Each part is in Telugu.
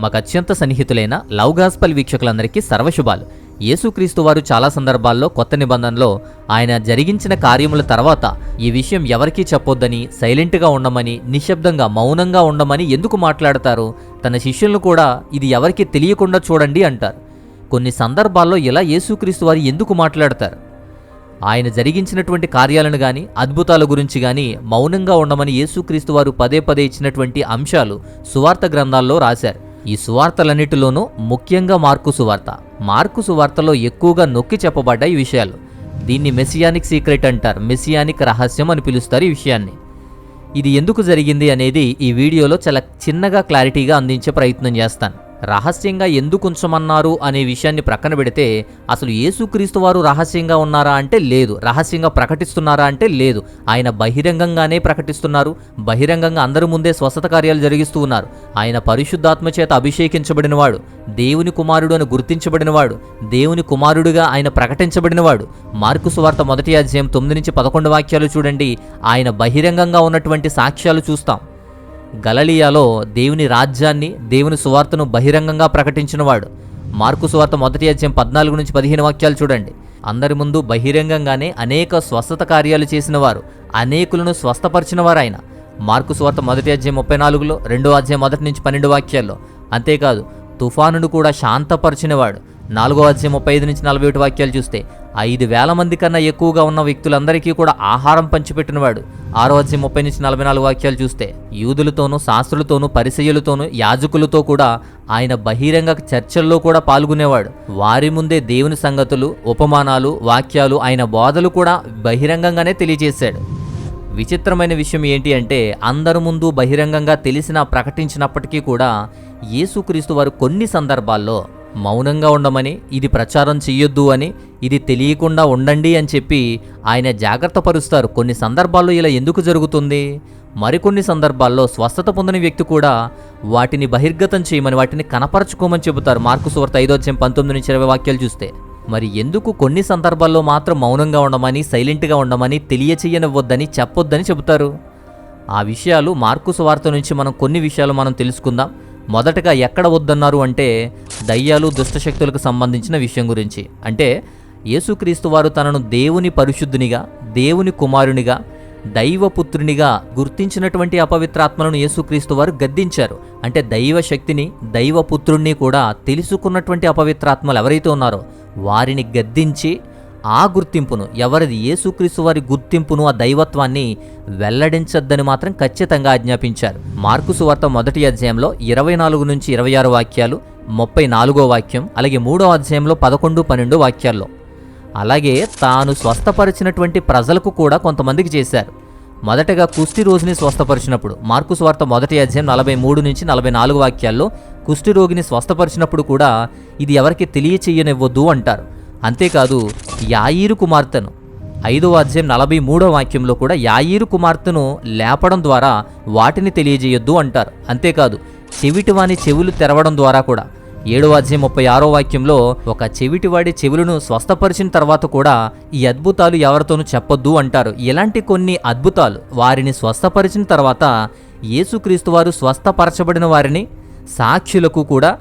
మాకు అత్యంత సన్నిహితులైన లవ్ గాస్పల్ వీక్షకులందరికీ సర్వశుభాలు. యేసుక్రీస్తు వారు చాలా సందర్భాల్లో కొత్త నిబంధనలో ఆయన జరిగించిన కార్యముల తర్వాత ఈ విషయం ఎవరికీ చెప్పొద్దని, సైలెంట్గా ఉండమని, నిశ్శబ్దంగా మౌనంగా ఉండమని ఎందుకు మాట్లాడతారు? తన శిష్యులను కూడా ఇది ఎవరికీ తెలియకుండా చూడండి అంటారు. కొన్ని సందర్భాల్లో ఇలా యేసుక్రీస్తు వారు ఎందుకు మాట్లాడతారు? ఆయన జరిగించినటువంటి కార్యాలను గాని, అద్భుతాల గురించి గాని మౌనంగా ఉండమని యేసుక్రీస్తు వారు పదే పదే ఇచ్చినటువంటి అంశాలు సువార్త గ్రంథాల్లో రాశారు. ఈ సువార్తలన్నిటిలోనూ ముఖ్యంగా మార్కు సువార్తలో ఎక్కువగా నొక్కి చెప్పబడ్డ ఈ విషయాలు. దీన్ని మెసియానిక్ సీక్రెట్ అంటారు, మెసియానిక్ రహస్యం అని పిలుస్తారు ఈ విషయాన్ని. ఇది ఎందుకు జరిగింది అనేది ఈ వీడియోలో చాలా చిన్నగా క్లారిటీగా అందించే ప్రయత్నం చేస్తాను. రహస్యంగా ఎందుకు ఉంచమన్నారు అనే విషయాన్ని ప్రక్కన పెడితే, అసలు యేసుక్రీస్తు వారు రహస్యంగా ఉన్నారా అంటే లేదు, రహస్యంగా ప్రకటిస్తున్నారా అంటే లేదు. ఆయన బహిరంగంగానే ప్రకటిస్తున్నారు, బహిరంగంగా అందరి ముందే స్వస్థత కార్యాలు జరిగిస్తూ ఉన్నారు. ఆయన పరిశుద్ధాత్మ చేత అభిషేకించబడినవాడు, దేవుని కుమారుడు అని గుర్తించబడినవాడు, దేవుని కుమారుడిగా ఆయన ప్రకటించబడినవాడు. మార్కు సువార్త 1వ అధ్యాయం 9-11 వాక్యాలు చూడండి, ఆయన బహిరంగంగా ఉన్నటువంటి సాక్ష్యాలు చూస్తాం. గలిలయలో దేవుని రాజ్యాన్ని, దేవుని సువార్తను బహిరంగంగా ప్రకటించినవాడు. మార్కు సువార్త 1వ అధ్యాయం 14-15 వాక్యాలు చూడండి, అందరి ముందు బహిరంగంగానే అనేక స్వస్థత కార్యాలు చేసినవారు, అనేకులను స్వస్థపరిచినవారు ఆయన. మార్కు సువార్త 1వ అధ్యాయం 34లో, 2వ అధ్యాయం 1-12 వాక్యాల్లో. అంతేకాదు, తుఫానును కూడా శాంతపరిచినవాడు. 4వ అధ్యాయం 35-41 వాక్యాలు చూస్తే 5,000 మంది కన్నా ఎక్కువగా ఉన్న వ్యక్తులందరికీ కూడా ఆహారం పంచిపెట్టినవాడు. 6వ అధ్యాయం 30-44 వాక్యాలు చూస్తే యూదులతోనూ, శాస్త్రులతోనూ, పరిసయ్యులతోనూ, యాజకులతో కూడా ఆయన బహిరంగ చర్చల్లో కూడా పాల్గొనేవాడు. వారి ముందే దేవుని సంగతులు, ఉపమానాలు, వాక్యాలు, ఆయన బోధలు కూడా బహిరంగంగానే తెలియజేశాడు. విచిత్రమైన విషయం ఏంటి అంటే, అందరి ముందు బహిరంగంగా తెలిసినా ప్రకటించినప్పటికీ కూడా యేసుక్రీస్తు వారు కొన్ని సందర్భాల్లో మౌనంగా ఉండమని, ఇది ప్రచారం చెయ్యొద్దు అని, ఇది తెలియకుండా ఉండండి అని చెప్పి ఆయన జాగ్రత్త పరుస్తారు. కొన్ని సందర్భాల్లో ఇలా ఎందుకు జరుగుతుంది? మరికొన్ని సందర్భాల్లో స్వస్థత పొందిన వ్యక్తి కూడా వాటిని బహిర్గతం చేయమని, వాటిని కనపరచుకోమని చెబుతారు. మార్కు సువార్త 5వ అధ్యాయం 19-20 వాక్యాలు చూస్తే. మరి ఎందుకు కొన్ని సందర్భాల్లో మాత్రం మౌనంగా ఉండమని, సైలెంట్గా ఉండమని, తెలియచేయనివ్వద్దని, చెప్పొద్దని చెబుతారు? ఆ విషయాలు మార్కు సువార్త నుంచి కొన్ని విషయాలు మనం తెలుసుకుందాం. మొదటగా ఎక్కడ వద్దన్నారు అంటే, దయ్యాలు, దుష్టశక్తులకు సంబంధించిన విషయం గురించి. అంటే యేసుక్రీస్తు వారు తనను దేవుని పరిశుద్ధునిగా, దేవుని కుమారునిగా, దైవపుత్రునిగా గుర్తించినటువంటి అపవిత్రాత్మలను యేసుక్రీస్తు వారు గద్దించారు. అంటే దైవ శక్తిని, దైవపుత్రుణ్ణి కూడా తెలుసుకున్నటువంటి అపవిత్రాత్మలు ఎవరైతే ఉన్నారో వారిని గద్దించి ఆ గుర్తింపును, ఎవరిది యేసుక్రీస్తు వారి గుర్తింపును, ఆ దైవత్వాన్ని వెల్లడించొద్దని మాత్రం ఖచ్చితంగా ఆజ్ఞాపించారు. మార్కు సువార్త 1వ అధ్యాయంలో 24-26 వాక్యాలు, 34వ వాక్యం, అలాగే 3వ అధ్యాయంలో 11-12 వాక్యాల్లో. అలాగే తాను స్వస్థపరిచినటువంటి ప్రజలకు కూడా కొంతమందికి చేశారు. మొదటగా కుష్టి రోగిని స్వస్థపరిచినప్పుడు, మార్కు సువార్త 1వ అధ్యాయం 43-44 వాక్యాల్లో కుష్ఠిరోగిని స్వస్థపరిచినప్పుడు కూడా ఇది ఎవరికి తెలియచేయనివ్వద్దు అంటారు. అంతేకాదు, యాయీరు కుమార్తెను 5వ అధ్యాయం 43వ వాక్యంలో కూడా యాయీరు కుమార్తెను లేపడం ద్వారా వాటిని తెలియజేయొద్దు అంటారు. అంతేకాదు, చెవిటివాని చెవులు తెరవడం ద్వారా కూడా 7వ అధ్యాయం 36వ వాక్యంలో ఒక చెవిటివాడి చెవులను స్వస్థపరిచిన తర్వాత కూడా ఈ అద్భుతాలు ఎవరితోనూ చెప్పొద్దు అంటారు. ఇలాంటి కొన్ని అద్భుతాలు వారిని స్వస్థపరిచిన తర్వాత యేసుక్రీస్తు వారు స్వస్థపరచబడిన వారిని, సాక్షులకు కూడా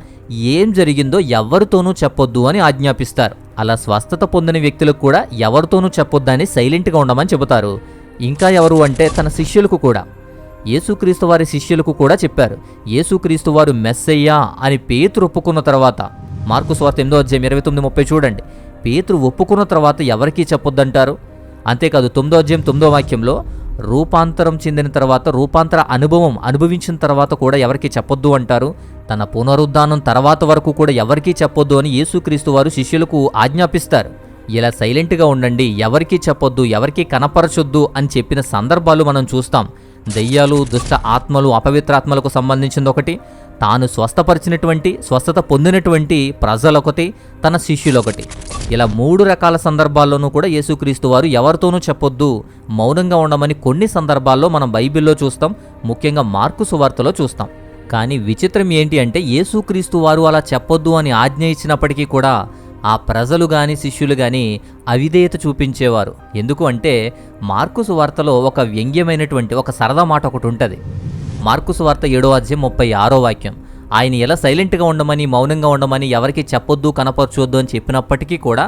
ఏం జరిగిందో ఎవరితోనూ చెప్పొద్దు అని ఆజ్ఞాపిస్తారు. అలా స్వస్థత పొందిన వ్యక్తులకు కూడా ఎవరితోనూ చెప్పొద్దని సైలెంట్గా ఉండమని చెబుతారు. ఇంకా ఎవరు అంటే తన శిష్యులకు కూడా, యేసుక్రీస్తు వారి శిష్యులకు కూడా చెప్పారు. యేసుక్రీస్తు వారు మెస్సయ్యా అని పేతురు ఒప్పుకున్న తర్వాత, మార్కు సువార్త 8వ అధ్యాయం 29-30 చూడండి, పేతురు ఒప్పుకున్న తర్వాత ఎవరికీ చెప్పొద్దంటారు. అంతేకాదు 9వ అధ్యాయం 9వ వాక్యంలో రూపాంతరం చెందిన తర్వాత, రూపాంతర అనుభవం అనుభవించిన తర్వాత కూడా ఎవరికీ చెప్పొద్దు అంటారు. తన పునరుద్ధానం తర్వాత వరకు కూడా ఎవరికీ చెప్పొద్దు అని యేసుక్రీస్తు వారు శిష్యులకు ఆజ్ఞాపిస్తారు. ఇలా సైలెంట్గా ఉండండి, ఎవరికీ చెప్పొద్దు, ఎవరికీ కనపరచొద్దు అని చెప్పిన సందర్భాలు మనం చూస్తాం. దయ్యాలు, దుష్ట ఆత్మలు, అపవిత్రాత్మలకు సంబంధించింది ఒకటి, తాను స్వస్థపరిచినటువంటి, స్వస్థత పొందినటువంటి ప్రజలొకటి, తన శిష్యులొకటి. ఇలా 3 రకాల సందర్భాల్లోనూ కూడా యేసుక్రీస్తు వారు ఎవరితోనూ చెప్పొద్దు, మౌనంగా ఉండమని కొన్ని సందర్భాల్లో మనం బైబిల్లో చూస్తాం, ముఖ్యంగా మార్కు సువార్తలో చూస్తాం. కానీ విచిత్రం ఏంటి అంటే, యేసుక్రీస్తు వారు అలా చెప్పొద్దు అని ఆజ్ఞ ఇచ్చినప్పటికీ కూడా ఆ ప్రజలు గాని, శిష్యులు గాని అవిధేయత చూపించేవారు. ఎందుకు అంటే, మార్కు సువార్తలో ఒక వ్యంగ్యమైనటువంటి ఒక సరదా మాట ఒకటి ఉంటుంది. మార్కు సువార్త 7వ అధ్యాయం 36వ వాక్యం, ఆయన ఎలా సైలెంట్గా ఉండమని, మౌనంగా ఉండమని, ఎవరికి చెప్పొద్దు, కనపరచొద్దు అని చెప్పినప్పటికీ కూడా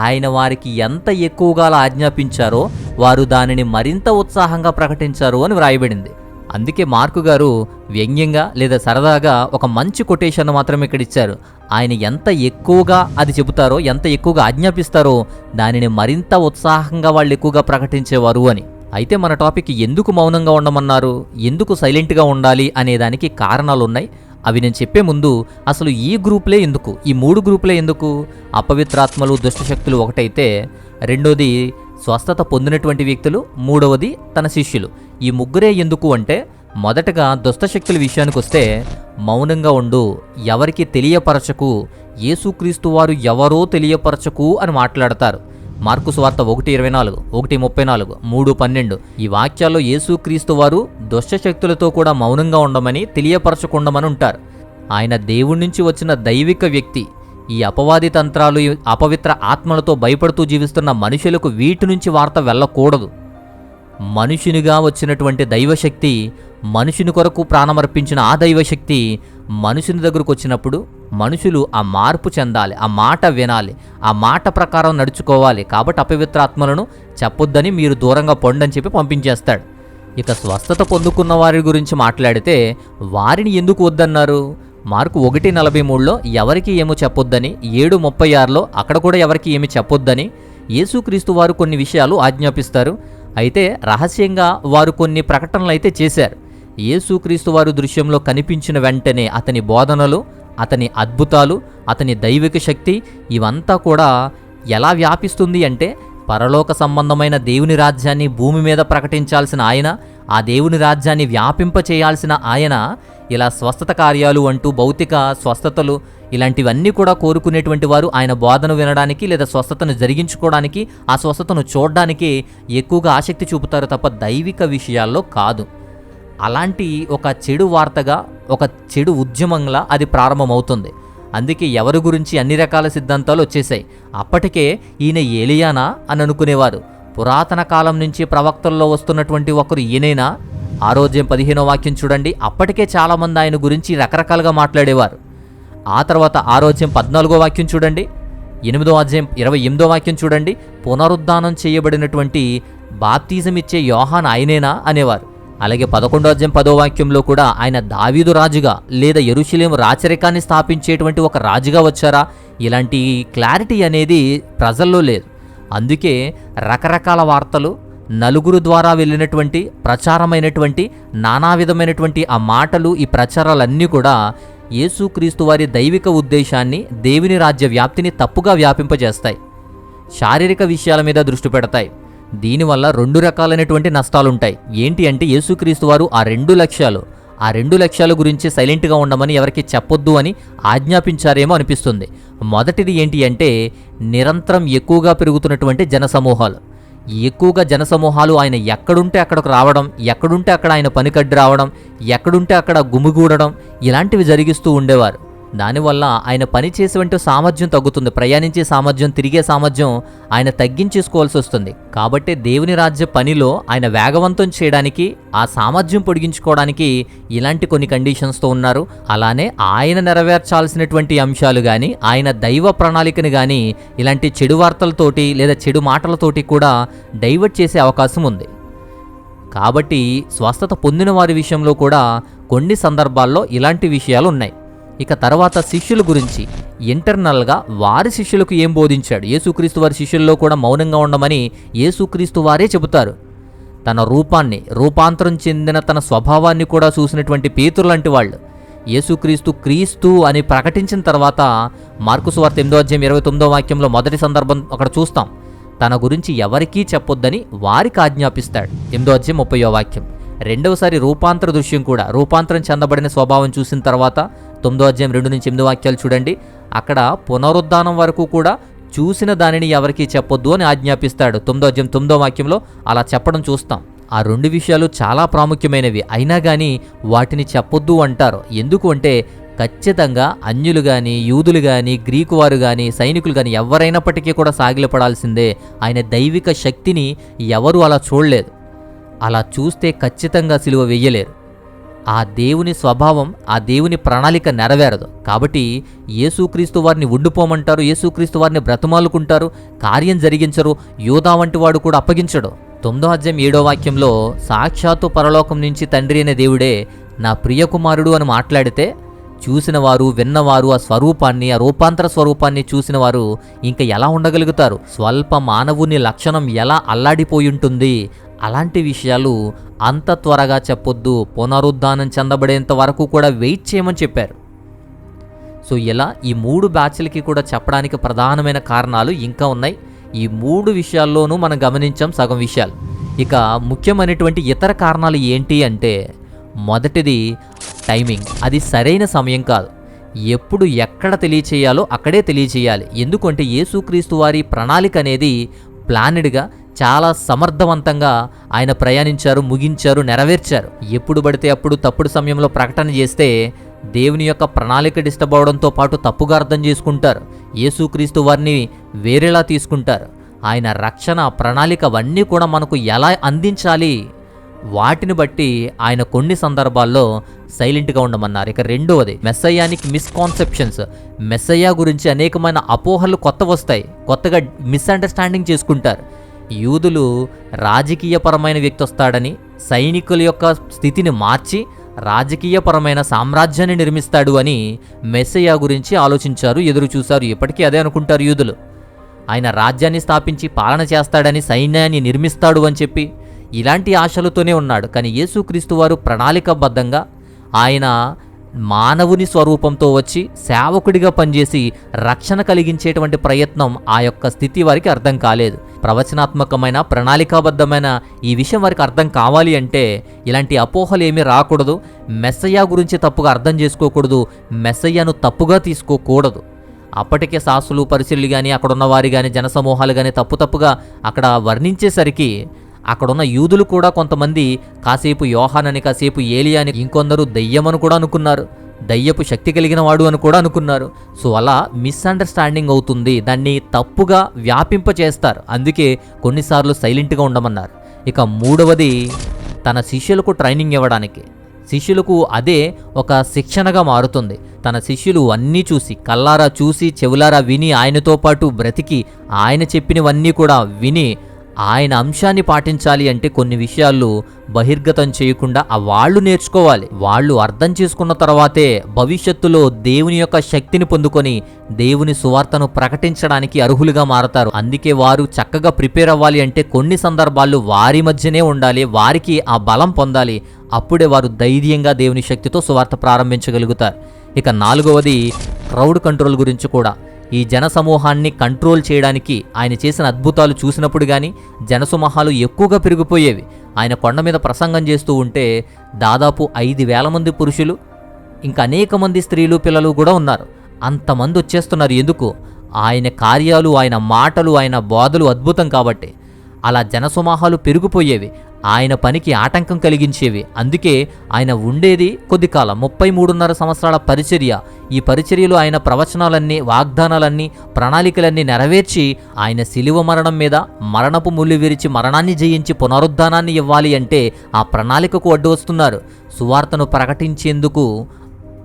ఆయన వారికి ఎంత ఎక్కువగా అలా ఆజ్ఞాపించారో వారు దానిని మరింత ఉత్సాహంగా ప్రకటించారు అని వ్రాయబడింది. అందుకే మార్కు గారు వ్యంగ్యంగా లేదా సరదాగా ఒక మంచి కొటేషన్ మాత్రం ఇక్కడ ఇచ్చారు. ఆయన ఎంత ఎక్కువగా అది చెబుతారో, ఎంత ఎక్కువగా ఆజ్ఞాపిస్తారో దానిని మరింత ఉత్సాహంగా వాళ్ళు ఎక్కువగా ప్రకటించేవారు అని. అయితే మన టాపిక్ ఎందుకు మౌనంగా ఉండమన్నారు, ఎందుకు సైలెంట్గా ఉండాలి అనే దానికి కారణాలున్నాయి. అవి నేను చెప్పే ముందు అసలు ఈ గ్రూపులే ఎందుకు, ఈ 3 గ్రూపులే ఎందుకు? అపవిత్రాత్మలు, దుష్టశక్తులు ఒకటైతే, రెండోది స్వస్థత పొందినటువంటి వ్యక్తులు, మూడవది తన శిష్యులు. ఈ ముగ్గురే ఎందుకు అంటే, మొదటగా దుష్టశక్తుల విషయానికి వస్తే మౌనంగా ఉండు, ఎవరికి తెలియపరచకు, యేసుక్రీస్తు వారు ఎవరో తెలియపరచకు అని మాట్లాడతారు. మార్కు సువార్త 1:24, 1:34, 3:12 ఈ వాక్యాల్లో యేసుక్రీస్తు వారు దుష్టశక్తులతో కూడా మౌనంగా ఉండమని, తెలియపరచకుండమని ఉంటారు. ఆయన దేవుడి నుంచి వచ్చిన దైవిక వ్యక్తి. ఈ అపవాది తంత్రాలు, అపవిత్ర ఆత్మలతో భయపడుతూ జీవిస్తున్న మనుషులకు వీటి నుంచి వార్త వెళ్ళకూడదు. మనుషునిగా వచ్చినటువంటి దైవశక్తి, మనుషుని కొరకు ప్రాణమర్పించిన ఆ దైవశక్తి మనుషుని దగ్గరకు వచ్చినప్పుడు మనుషులు ఆ మార్పు చెందాలి, ఆ మాట వినాలి, ఆ మాట ప్రకారం నడుచుకోవాలి. కాబట్టి అపవిత్రాత్మలను చెప్పొద్దని, మీరు దూరంగా పొండని చెప్పి పంపించేస్తాడు. ఇక స్వస్థత పొందుకున్న వారి గురించి మాట్లాడితే వారిని ఎందుకు వద్దన్నారు? మార్కు 1:43లో ఎవరికి ఏమో చెప్పొద్దని, 7:36లో అక్కడ కూడా ఎవరికి ఏమి చెప్పొద్దని యేసుక్రీస్తు వారు కొన్ని విషయాలు ఆజ్ఞాపిస్తారు. అయితే రహస్యంగా వారు కొన్ని ప్రకటనలు అయితే చేశారు. యేసుక్రీస్తు వారు దృశ్యంలో కనిపించిన వెంటనే అతని బోధనలు, అతని అద్భుతాలు, అతని దైవిక శక్తి ఇవంతా కూడా ఎలా వ్యాపిస్తుంది అంటే, పరలోక సంబంధమైన దేవుని రాజ్యాన్ని భూమి మీద ప్రకటించాల్సిన ఆయన, ఆ దేవుని రాజ్యాన్ని వ్యాపింపచేయాల్సిన ఆయన ఇలా స్వస్థత కార్యాలు అంటూ భౌతిక స్వస్థతలు ఇలాంటివన్నీ కూడా కోరుకునేటువంటి వారు ఆయన బోధన వినడానికి లేదా స్వస్థతను జరిగించుకోవడానికి, ఆ స్వస్థతను చూడడానికి ఎక్కువగా ఆసక్తి చూపుతారు తప్ప దైవిక విషయాల్లో కాదు. అలాంటి ఒక చెడు వార్తగా, ఒక చెడు ఉద్యమంలా అది ప్రారంభమవుతుంది. అందుకే ఎవరి గురించి అన్ని రకాల సిద్ధాంతాలు వచ్చేసాయి. అప్పటికే ఈయన ఏలియానా అని అనుకునేవారు. పురాతన కాలం నుంచి ప్రవక్తల్లో వస్తున్నటువంటి ఒకరు ఈయనైనా? 6:15 వాక్యం చూడండి. అప్పటికే చాలామంది ఆయన గురించి రకరకాలుగా మాట్లాడేవారు. ఆ తర్వాత 6:14 వాక్యం చూడండి, 8:28 వాక్యం చూడండి. పునరుద్ధానం చేయబడినటువంటి బాప్తిజం ఇచ్చే యోహాను ఆయనేనా అనేవారు. అలాగే 11:10 వాక్యంలో కూడా ఆయన దావీదు రాజుగా లేదా యెరూషలేము రాచరికాన్ని స్థాపించేటువంటి ఒక రాజుగా వచ్చారా? ఇలాంటి క్లారిటీ అనేది ప్రజల్లో లేదు. అందుకే రకరకాల వార్తలు, నలుగురు ద్వారా వెళ్ళినటువంటి ప్రచారమైనటువంటి నానా విధమైనటువంటి ఆ మాటలు, ఈ ప్రచారాలన్నీ కూడా యేసుక్రీస్తు వారి దైవిక ఉద్దేశాన్ని, దేవుని రాజ్య వ్యాప్తిని తప్పుగా వ్యాపింపజేస్తాయి. శారీరక విషయాల మీద దృష్టి పెడతాయి. దీనివల్ల 2 రకాలైనటువంటి నష్టాలుంటాయి. ఏంటి అంటే, యేసుక్రీస్తు వారు ఆ 2 లక్ష్యాల గురించి సైలెంట్గా ఉండమని ఎవరికి చెప్పొద్దు అని ఆజ్ఞాపించారేమో అనిపిస్తుంది. మొదటిది ఏంటి అంటే, నిరంతరం ఎక్కువగా పెరుగుతున్నటువంటి జనసమూహాలు. ఎక్కువగా జనసమూహాలు ఆయన ఎక్కడుంటే అక్కడికి రావడం, ఎక్కడుంటే అక్కడ ఆయన పనికడ్డి రావడం, ఎక్కడుంటే అక్కడ గుమిగూడడం, ఇలాంటివి జరిగిస్తూ ఉండేవారు. దానివల్ల ఆయన పని చేసేవంటి సామర్థ్యం తగ్గుతుంది. ప్రయాణించే సామర్థ్యం, తిరిగే సామర్థ్యం ఆయన తగ్గించేసుకోవాల్సి వస్తుంది. కాబట్టి దేవుని రాజ్య పనిలో ఆయన వేగవంతం చేయడానికి, ఆ సామర్థ్యం పొడిగించుకోవడానికి ఇలాంటి కొన్ని కండిషన్స్తో ఉన్నారు. అలానే ఆయన నెరవేర్చాల్సినటువంటి అంశాలు కానీ, ఆయన దైవ ప్రణాళికను కానీ ఇలాంటి చెడు వార్తలతోటి లేదా చెడు మాటలతోటి కూడా డైవర్ట్ చేసే అవకాశం ఉంది. కాబట్టి స్వస్థత పొందిన వారి విషయంలో కూడా కొన్ని సందర్భాల్లో ఇలాంటి విషయాలు ఉన్నాయి. ఇక తర్వాత శిష్యుల గురించి ఇంటర్నల్గా వారి శిష్యులకు ఏం బోధించాడు? యేసుక్రీస్తు వారి శిష్యుల్లో కూడా మౌనంగా ఉండమని యేసుక్రీస్తు వారే చెబుతారు. తన రూపాంతరం చెందిన తన స్వభావాన్ని కూడా చూసినటువంటి పేతురు లాంటి వాళ్ళు క్రీస్తు అని ప్రకటించిన తర్వాత మార్కు సువార్త 8:29 వాక్యంలో మొదటి సందర్భం అక్కడ చూస్తాం. తన గురించి ఎవరికీ చెప్పొద్దని వారికి ఆజ్ఞాపిస్తాడు. 8:30 వాక్యం. రెండవసారి రూపాంతర దృశ్యం కూడా, రూపాంతరం చెందబడిన స్వభావం చూసిన తర్వాత 9:2-8 వాక్యాలు చూడండి. అక్కడ పునరుద్ధానం వరకు కూడా చూసిన దానిని ఎవరికీ చెప్పొద్దు అని ఆజ్ఞాపిస్తాడు. 9:9 వాక్యంలో అలా చెప్పడం చూస్తాం. ఆ 2 విషయాలు చాలా ప్రాముఖ్యమైనవి. అయినా కానీ వాటిని చెప్పొద్దు అంటారు. ఎందుకు అంటే, ఖచ్చితంగా అన్యులు కానీ, యూదులు కానీ, గ్రీకు వారు కానీ, సైనికులు కానీ ఎవరైనప్పటికీ కూడా సాగిలపడాల్సిందే. ఆయన దైవిక శక్తిని ఎవరు అలా చూడలేదు. అలా చూస్తే ఖచ్చితంగా సిలువ వెయ్యలేరు. ఆ దేవుని స్వభావం, ఆ దేవుని ప్రణాళిక నెరవేరదు. కాబట్టి యేసుక్రీస్తు వారిని ఉండిపోమంటారు, యేసుక్రీస్తు వారిని బ్రతిమాలుకుంటారు, కార్యం జరిగించరు. యూదా వంటి వాడు కూడా అప్పగించడు. 9వ అధ్యాయం 7వ వాక్యంలో సాక్షాత్తు పరలోకం నుంచి తండ్రి అనే దేవుడే నా ప్రియకుమారుడు అని మాట్లాడితే చూసిన వారు, విన్నవారు ఆ స్వరూపాన్ని, ఆ రూపాంతర స్వరూపాన్ని చూసిన వారు ఇంకా ఎలా ఉండగలుగుతారు? స్వల్ప మానవుని లక్షణం ఎలా అల్లాడిపోయి ఉంటుంది? అలాంటి విషయాలు అంత త్వరగా చెప్పొద్దు, పునరుద్ధానం చెందబడేంత వరకు కూడా వెయిట్ చేయమని చెప్పారు. సో ఇలా ఈ 3 బ్యాచ్లకి కూడా చెప్పడానికి ప్రధానమైన కారణాలు ఇంకా ఉన్నాయి. ఈ 3 విషయాల్లోనూ మనం గమనించాం సగం విషయాలు. ఇక ముఖ్యమైనటువంటి ఇతర కారణాలు ఏంటి అంటే, మొదటిది టైమింగ్. అది సరైన సమయం కాదు. ఎప్పుడు ఎక్కడ తెలియచేయాలో అక్కడే తెలియచేయాలి. ఎందుకంటే యేసుక్రీస్తు వారి ప్రణాళిక అనేది ప్లానెడ్గా, చాలా సమర్థవంతంగా ఆయన ప్రయాణించారు, ముగించారు, నెరవేర్చారు. ఎప్పుడు పడితే అప్పుడు తప్పుడు సమయంలో ప్రకటన చేస్తే దేవుని యొక్క ప్రణాళిక డిస్టర్బ్ అవడంతో పాటు తప్పుగా అర్థం చేసుకుంటారు. యేసుక్రీస్తు వారిని వేరేలా తీసుకుంటారు. ఆయన రక్షణ ప్రణాళిక అవన్నీ కూడా మనకు ఎలా అందించాలి, వాటిని బట్టి ఆయన కొన్ని సందర్భాల్లో సైలెంట్గా ఉండమన్నారు. ఇక రెండవది మెస్సయ్యానికి మిస్కాన్సెప్షన్స్. మెస్సయ్యా గురించి అనేకమైన అపోహలు వస్తాయి, కొత్తగా మిస్అండర్స్టాండింగ్ చేసుకుంటారు. యూదులు రాజకీయపరమైన వ్యక్తి వస్తాడని, సైనికుల యొక్క స్థితిని మార్చి రాజకీయపరమైన సామ్రాజ్యాన్ని నిర్మిస్తాడు అని మెస్సయ్యా గురించి ఆలోచించారు, ఎదురు చూశారు. ఇప్పటికీ అదే అనుకుంటారు యూదులు. ఆయన రాజ్యాన్ని స్థాపించి పాలన చేస్తాడని, సైన్యాన్ని నిర్మిస్తాడు అని చెప్పి ఇలాంటి ఆశలతోనే ఉన్నాడు. కానీ యేసుక్రీస్తు వారు ప్రణాళికాబద్ధంగా ఆయన మానవుని స్వరూపంతో వచ్చి సేవకుడిగా పనిచేసి రక్షణ కలిగించేటువంటి ప్రయత్నం, ఆ యొక్క స్థితి వారికి అర్థం కాలేదు. ప్రవచనాత్మకమైన ప్రణాళికాబద్ధమైన ఈ విషయం వారికి అర్థం కావాలి అంటే ఇలాంటి అపోహలు ఏమీ రాకూడదు. మెస్సయ్యా గురించి తప్పుగా అర్థం చేసుకోకూడదు, మెస్సయ్యాను తప్పుగా తీసుకోకూడదు. అప్పటికే శాస్త్రులు, పరిశీలు కానీ, అక్కడున్న వారి కానీ, జనసమూహాలు కానీ తప్పుగా అక్కడ వర్ణించేసరికి అక్కడున్న యూదులు కూడా కొంతమంది కాసేపు యోహానని, కాసేపు ఏలియా అని, ఇంకొందరు దయ్యమని కూడా అనుకున్నారు, దయ్యపు శక్తి కలిగిన వాడు అని కూడా అనుకున్నారు. సో అలా మిస్అండర్స్టాండింగ్ అవుతుంది, దాన్ని తప్పుగా వ్యాపింపచేస్తారు. అందుకే కొన్నిసార్లు సైలెంట్గా ఉండమన్నారు. ఇక మూడవది తన శిష్యులకు ట్రైనింగ్ ఇవ్వడానికి. శిష్యులకు అదే ఒక శిక్షణగా మారుతుంది. తన శిష్యులు అన్నీ చూసి, కల్లారా చూసి, చెవులారా విని, ఆయనతో పాటు బ్రతికి, ఆయన చెప్పినవన్నీ కూడా విని ఆయన అంశాన్ని పాటించాలి అంటే కొన్ని విషయాలు బహిర్గతం చేయకుండా వాళ్ళు నేర్చుకోవాలి. వాళ్ళు అర్థం చేసుకున్న తర్వాతే భవిష్యత్తులో దేవుని యొక్క శక్తిని పొందుకొని దేవుని సువార్తను ప్రకటించడానికి అర్హులుగా మారతారు. అందుకే వారు చక్కగా ప్రిపేర్ అవ్వాలి అంటే కొన్ని సందర్భాల్లో వారి మధ్యనే ఉండాలి, వారికి ఆ బలం పొందాలి. అప్పుడే వారు ధైర్యంగా దేవుని శక్తితో సువార్త ప్రారంభించగలుగుతారు. ఇక నాలుగవది క్రౌడ్ కంట్రోల్ గురించి కూడా. ఈ జనసమూహాన్ని కంట్రోల్ చేయడానికి ఆయన చేసిన అద్భుతాలు చూసినప్పుడు కానీ జనసమూహాలు ఎక్కువగా పెరిగిపోయేవి. ఆయన కొండ మీద ప్రసంగం చేస్తూ ఉంటే దాదాపు 5,000 మంది పురుషులు, ఇంకా అనేక మంది స్త్రీలు, పిల్లలు కూడా ఉన్నారు. అంతమంది వచ్చేస్తున్నారు. ఎందుకు? ఆయన కార్యాలు, ఆయన మాటలు, ఆయన బోధలు అద్భుతం కాబట్టి. అలా జనసమూహాలు పెరిగిపోయేవి, ఆయన పనికి ఆటంకం కలిగించేవి. అందుకే ఆయన ఉండేది కొద్ది కాలం, 33.5 సంవత్సరాల పరిచర్య. ఈ పరిచర్యలో ఆయన ప్రవచనాలన్నీ, వాగ్దానాలన్నీ, ప్రణాళికలన్నీ నెరవేర్చి ఆయన శిలువ మరణం మీద మరణపు ముళ్ళు విరిచి మరణాన్ని జయించి పునరుద్ధానాన్ని ఇవ్వాలి అంటే ఆ ప్రణాళికకు అడ్డు వస్తున్నారు. సువార్తను ప్రకటించేందుకు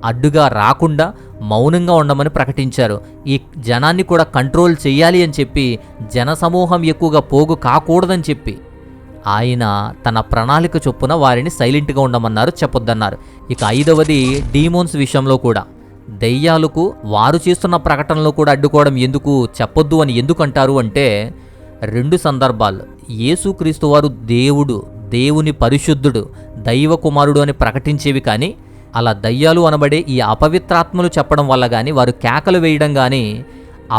అడ్డుగా రాకుండా మౌనంగా ఉండమని ప్రకటించారు. ఈ జనాన్ని కూడా కంట్రోల్ చేయాలి అని చెప్పి, జనసమూహం ఎక్కువగా పోగు కాకూడదని చెప్పి ఆయన తన ప్రణాళిక చొప్పున వారిని సైలెంట్గా ఉండమన్నారు, చెప్పొద్దన్నారు. ఇక ఐదవది డీమోన్స్ విషయంలో కూడా. దెయ్యాలకు వారు చేస్తున్న ప్రకటనలో కూడా అడ్డుకోవడం ఎందుకు, చెప్పొద్దు అని ఎందుకు అంటారు అంటే 2 సందర్భాలు. యేసుక్రీస్తు వారు దేవుడు, దేవుని పరిశుద్ధుడు, దైవ కుమారుడు అని ప్రకటించేవి. కానీ అలా దయ్యాలు అనబడే ఈ అపవిత్రాత్మలు చెప్పడం వల్ల కానీ, వారు కేకలు వేయడం కానీ,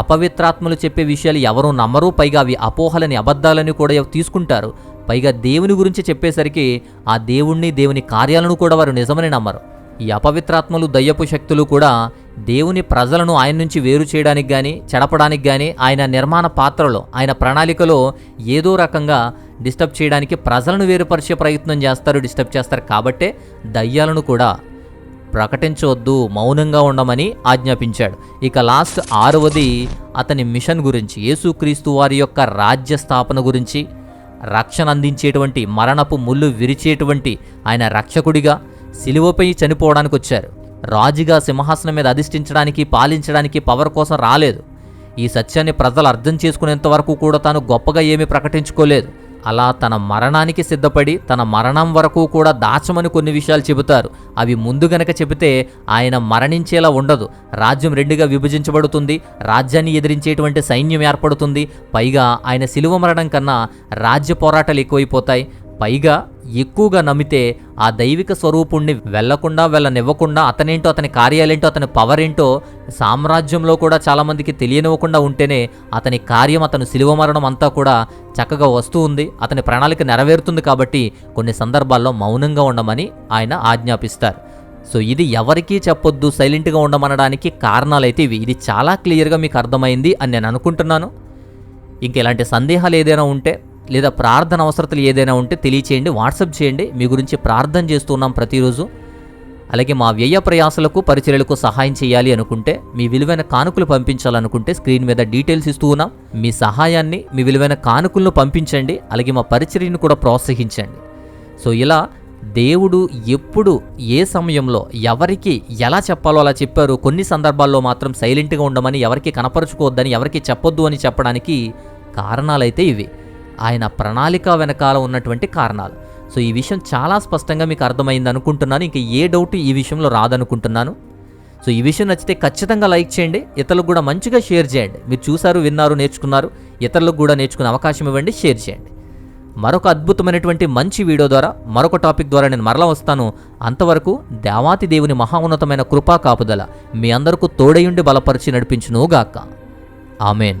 అపవిత్రాత్మలు చెప్పే విషయాలు ఎవరూ నమ్మరు. పైగా అవి అపోహలని, అబద్ధాలని కూడా తీసుకుంటారు. పైగా దేవుని గురించి చెప్పేసరికి ఆ దేవుణ్ణి, దేవుని కార్యాలను కూడా వారు నిజమని నమ్మరు. ఈ అపవిత్రాత్మలు, దయ్యపు శక్తులు కూడా దేవుని ప్రజలను ఆయన నుంచి వేరు చేయడానికి కానీ, చెడపడానికి కానీ, ఆయన నిర్మాణ పాత్రలో, ఆయన ప్రణాళికలో ఏదో రకంగా డిస్టర్బ్ చేయడానికి ప్రజలను వేరుపరిచే ప్రయత్నం చేస్తారు, డిస్టర్బ్ చేస్తారు. కాబట్టే దయ్యాలను కూడా ప్రకటించవద్దు, మౌనంగా ఉండమని ఆజ్ఞాపించాడు. ఇక లాస్ట్ 6వది అతని మిషన్ గురించి, యేసుక్రీస్తు వారి యొక్క రాజ్య స్థాపన గురించి, రక్షణ అందించేటువంటి, మరణపు ముళ్ళు విరిచేటువంటి ఆయన రక్షకుడిగా, సిలువపై చనిపోవడానికి వచ్చారు. రాజుగా సింహాసనం మీద అధిష్ఠించడానికి, పాలించడానికి, పవర్ కోసం రాలేదు. ఈ సత్యాన్ని ప్రజలు అర్థం చేసుకునేంత వరకు కూడా తాను గొప్పగా ఏమీ ప్రకటించుకోలేదు. అలా తన మరణానికి సిద్ధపడి తన మరణం వరకు కూడా దాచమని కొన్ని విషయాలు చెబుతారు. అవి ముందు గనక చెబితే ఆయన మరణించేలా ఉండదు. రాజ్యం రెండుగా విభజించబడుతుంది. రాజ్యాన్ని ఎదిరించేటువంటి సైన్యం ఏర్పడుతుంది. పైగా ఆయన శిలువ మరణం కన్నా రాజ్య పోరాటాలు ఎక్కువైపోతాయి. పైగా ఎక్కువగా నమ్మితే ఆ దైవిక స్వరూపుణ్ణి వెళ్ళనివ్వకుండా అతనేంటో, అతని కార్యాలేంటో, అతని పవర్ ఏంటో సామ్రాజ్యంలో కూడా చాలామందికి తెలియనివ్వకుండా ఉంటేనే అతని కార్యం, అతని శిలువ మరణం అంతా కూడా చక్కగా వస్తూ ఉంది, అతని ప్రణాళిక నెరవేరుతుంది. కాబట్టి కొన్ని సందర్భాల్లో మౌనంగా ఉండమని ఆయన ఆజ్ఞాపిస్తారు. సో ఇది ఎవరికీ చెప్పొద్దు, సైలెంట్గా ఉండమనడానికి కారణాలైతే ఇవి. ఇది చాలా క్లియర్గా మీకు అర్థమైంది అని నేను అనుకుంటున్నాను. ఇంక ఇలాంటి సందేహాలు ఏదైనా ఉంటే లేదా ప్రార్థన అవసరతలు ఏదైనా ఉంటే తెలియచేయండి, వాట్సాప్ చేయండి. మీ గురించి ప్రార్థన చేస్తున్నాం ప్రతిరోజు. అలాగే మా వ్యయ ప్రయాసలకు, పరిచర్యలకు సహాయం చేయాలి అనుకుంటే, మీ విలువైన కానుకలు పంపించాలనుకుంటే స్క్రీన్ మీద డీటెయిల్స్ ఇస్తూ ఉన్నాం. మీ సహాయాన్ని, మీ విలువైన కానుకలను పంపించండి. అలాగే మా పరిచర్యను కూడా ప్రోత్సహించండి. సో ఇలా దేవుడు ఎప్పుడు, ఏ సమయంలో, ఎవరికి ఎలా చెప్పాలో అలా చెప్పారు. కొన్ని సందర్భాల్లో మాత్రం సైలెంట్గా ఉండమని, ఎవరికి కనపరుచుకోవద్దని, ఎవరికి చెప్పొద్దు అని చెప్పడానికి కారణాలైతే ఇవి. ఆయన ప్రణాళిక వెనకాల ఉన్నటువంటి కారణాలు. సో ఈ విషయం చాలా స్పష్టంగా మీకు అర్థమైంది అనుకుంటున్నాను. ఇంకా ఏ డౌట్ ఈ విషయంలో రాదనుకుంటున్నాను. సో ఈ విషయం నచ్చితే ఖచ్చితంగా లైక్ చేయండి, ఇతరులకు కూడా మంచిగా షేర్ చేయండి. మీరు చూసారు, విన్నారు, నేర్చుకున్నారు, ఇతరులకు కూడా నేర్చుకునే అవకాశం ఇవ్వండి, షేర్ చేయండి. మరొక అద్భుతమైనటువంటి మంచి వీడియో ద్వారా, మరొక టాపిక్ ద్వారా నేను మరలా వస్తాను. అంతవరకు దేవాతి దేవుని మహోన్నతమైన కృపా కాపుదల మీ అందరికీ తోడయుండి బలపరిచి నడిపించునుగాక. ఆమెన్.